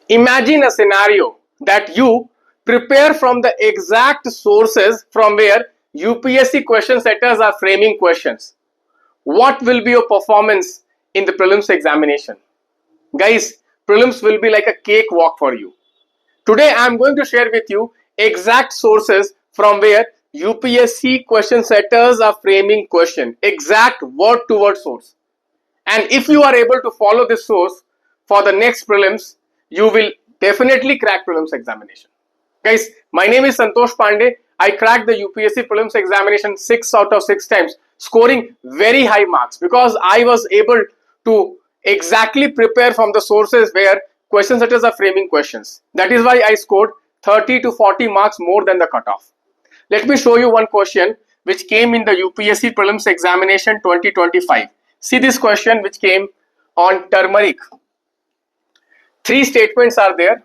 Imagine a scenario that you prepare from the exact sources from where UPSC question setters are framing questions. What will be your performance in the prelims examination? Guys, prelims will be like a cakewalk for you. Today I am going to share with you exact sources from where UPSC question setters are framing question, exact word to word source. And if you are able to follow this source for the next prelims, you will definitely crack prelims examination. Guys, my name is Santosh Pandey. I cracked the UPSC prelims examination 6 out of 6 times, scoring very high marks because I was able to exactly prepare from the sources where question setters are framing questions. That is why I scored 30 to 40 marks more than the cutoff. Let me show you one question which came in the UPSC prelims examination 2025. See this question which came on turmeric. 3 statements are there.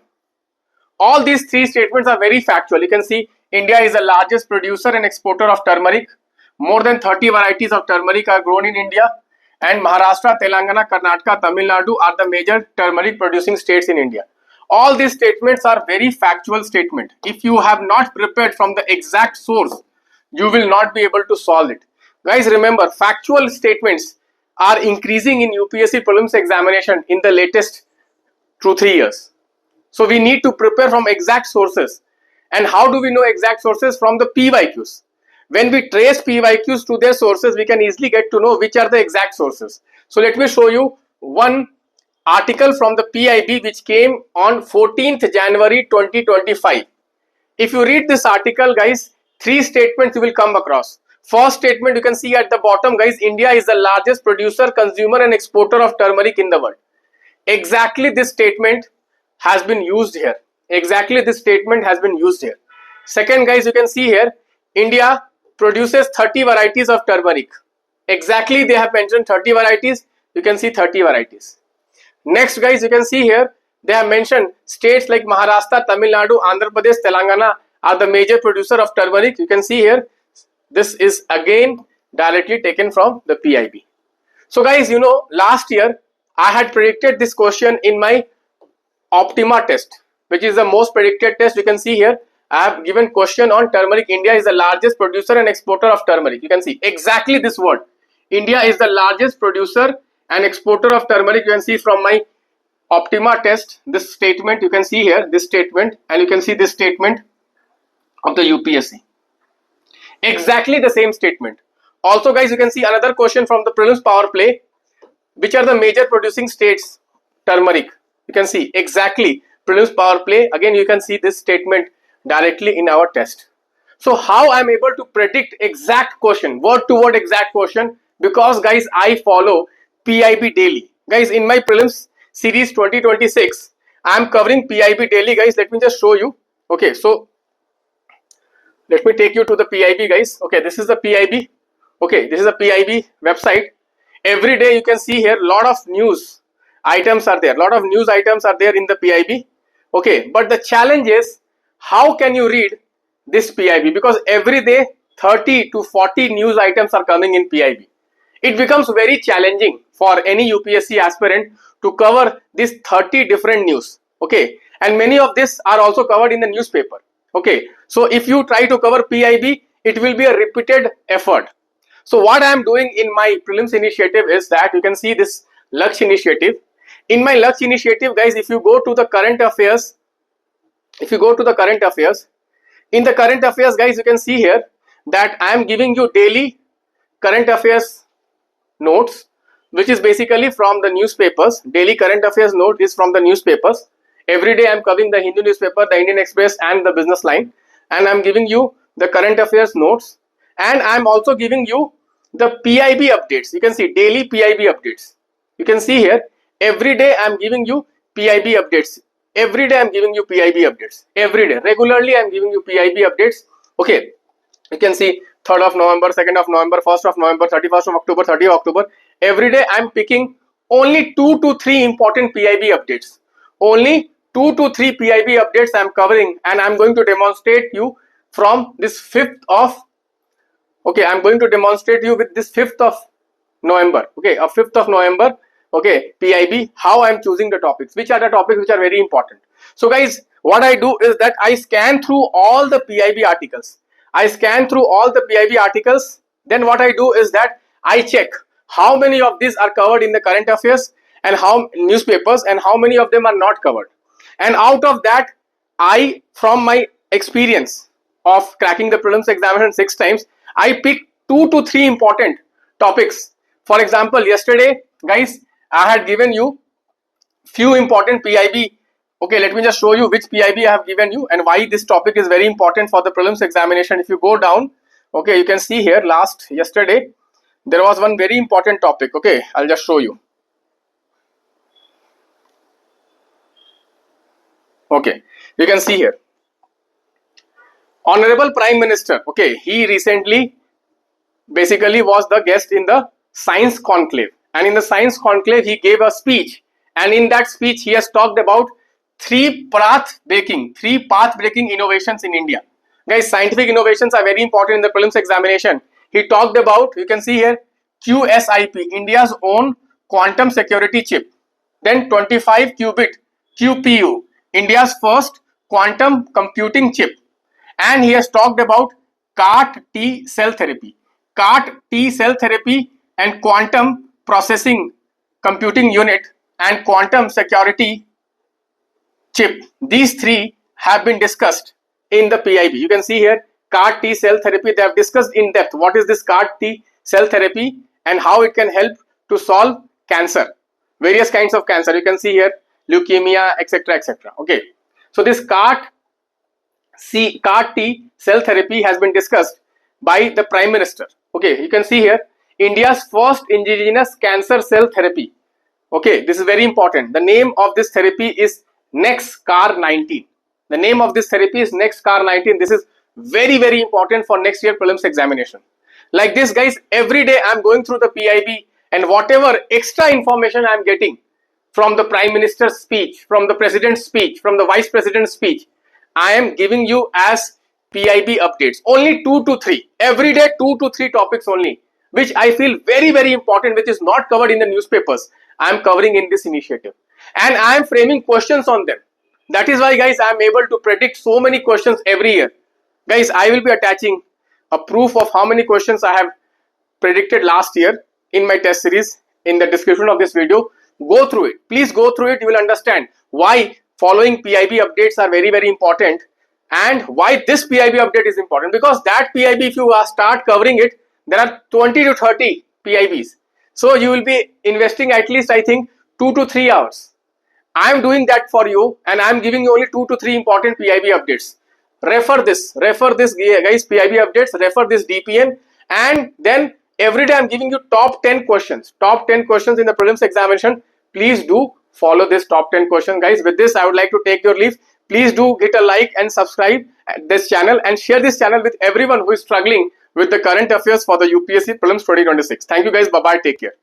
All these 3 statements are very factual. You can see India is the largest producer and exporter of turmeric. More than 30 varieties of turmeric are grown in India. And Maharashtra, Telangana, Karnataka, Tamil Nadu are the major turmeric producing states in India. All these statements are very factual statements. If you have not prepared from the exact source, you will not be able to solve it. Guys, remember, factual statements are increasing in UPSC prelims examination in the latest 2-3 years. So we need to prepare from exact sources. And how do we know exact sources? From the PYQs. When we trace PYQs to their sources, we can easily get to know which are the exact sources. So let me show you one article from the PIB which came on 14th January 2025. If you read this article, guys, 3 statements you will come across. First statement you can see at the bottom, guys, India is the largest producer, consumer and exporter of turmeric in the world. Exactly this statement has been used here. Exactly this statement has been used here. Second, guys, you can see here, India produces 30 varieties of turmeric. Exactly they have mentioned 30 varieties. You can see 30 varieties. Next, guys, you can see here, they have mentioned states like Maharashtra, Tamil Nadu, Andhra Pradesh, Telangana are the major producer of turmeric. You can see here, this is again directly taken from the PIB. So guys, you know, last year I had predicted this question in my Optima test, which is the most predicted test. You can see here, I have given question on turmeric. India is the largest producer and exporter of turmeric. You can see exactly this word. India is the largest producer and exporter of turmeric. You can see from my Optima test, this statement, you can see here, this statement, and you can see this statement of the UPSC. Exactly the same statement. Also, guys, you can see another question from the prelims power play. Which are the major producing states? Turmeric. You can see exactly prelims power play. Again, you can see this statement directly in our test. So how I am able to predict exact question, word to word exact question? Because, guys, I follow PIB daily. Guys, in my prelims series 2026, I am covering PIB daily, guys. Let me just show you. Okay, so let me take you to the PIB, guys. Okay, this is the PIB. Okay, this is the PIB website. Every day you can see here lot of news items are there. Lot of news items are there in the PIB. Okay, but the challenge is how can you read this PIB? Because every day 30 to 40 news items are coming in PIB. It becomes very challenging for any UPSC aspirant to cover these 30 different news. Okay, and many of this are also covered in the newspaper. Okay, so if you try to cover PIB, it will be a repeated effort. So what I am doing in my prelims initiative is that you can see this Laksh initiative. In my Laksh initiative, guys, if you go to the current affairs, in the current affairs, guys, you can see here that I am giving you daily current affairs notes, which is basically from the newspapers. Daily current affairs note is from the newspapers. Every day I am covering the Hindu newspaper, the Indian Express and the Business Line, and I am giving you the current affairs notes, and I am also giving you the PIB updates. You can see daily PIB updates. You can see here, every day I am giving you PIB updates. Every day I am giving you PIB updates. Every day, regularly I am giving you PIB updates. Okay, you can see 3rd of November, 2nd of November, 1st of November, 31st of October, 30th of October. Every day I am picking only 2 to 3 important PIB updates. Only 2 to 3 PIB updates I am covering, and I am going to demonstrate you from this 5th of, okay, I am going to demonstrate you with this 5th of November. Okay, 5th of November. Okay, PIB, how I am choosing the topics, which are the topics which are very important. So guys, what I do is that I scan through all the PIB articles. Then what I do is that I check how many of these are covered in the current affairs and how newspapers, and how many of them are not covered. And out of that, I, from my experience of cracking the prelims examination 6 times, I pick 2 to 3 important topics. For example, yesterday, guys, I had given you few important PIB. Okay, let me just show you which PIB I have given you and why this topic is very important for the prelims examination. If you go down, okay, you can see here yesterday, there was one very important topic. Okay, I'll just show you. Okay, you can see here. Honorable Prime Minister, okay, he recently basically was the guest in the Science Conclave, and in the Science Conclave he gave a speech, and in that speech he has talked about three path-breaking innovations in India. Guys, scientific innovations are very important in the prelims examination. He talked about, you can see here, QSIP, India's own quantum security chip, then 25 qubit QPU, India's first quantum computing chip, and he has talked about CAR T cell therapy. CAR T cell therapy and quantum processing computing unit and quantum security chip. These three have been discussed in the PIB. You can see here CAR T cell therapy. They have discussed in depth what is this CAR T cell therapy and how it can help to solve cancer, various kinds of cancer. You can see here leukemia, etc., etc. Okay, so this CAR T cell therapy has been discussed by the Prime Minister. Okay, you can see here India's first indigenous cancer cell therapy. Okay, this is very important. The name of this therapy is NextCar19. The name of this therapy is NextCar19. This is very, very important for next year prelims examination. Like this, guys, every day I am going through the PIB, and whatever extra information I am getting from the Prime Minister's speech, from the President's speech, from the Vice President's speech, I am giving you as PIB updates. Only 2 to 3. Every day 2 to 3 topics only, which I feel very, very important, which is not covered in the newspapers. I am covering in this initiative. And I am framing questions on them. That is why, guys, I am able to predict so many questions every year. Guys, I will be attaching a proof of how many questions I have predicted last year in my test series in the description of this video. Go through it. Please go through it. You will understand why following PIB updates are very, very important, and why this PIB update is important. Because that PIB, if you start covering it, there are 20 to 30 PIBs. So you will be investing at least, I think, 2 to 3 hours. I am doing that for you, and I am giving you only 2 to 3 important PIB updates. Refer this guys, PIB updates, refer this DPN, and then every day I am giving you top 10 questions in the prelims examination. Please do follow this top 10 questions, guys. With this, I would like to take your leave. Please do hit a like and subscribe this channel, and share this channel with everyone who is struggling with the current affairs for the UPSC Prelims 2026. Thank you, guys. Bye-bye. Take care.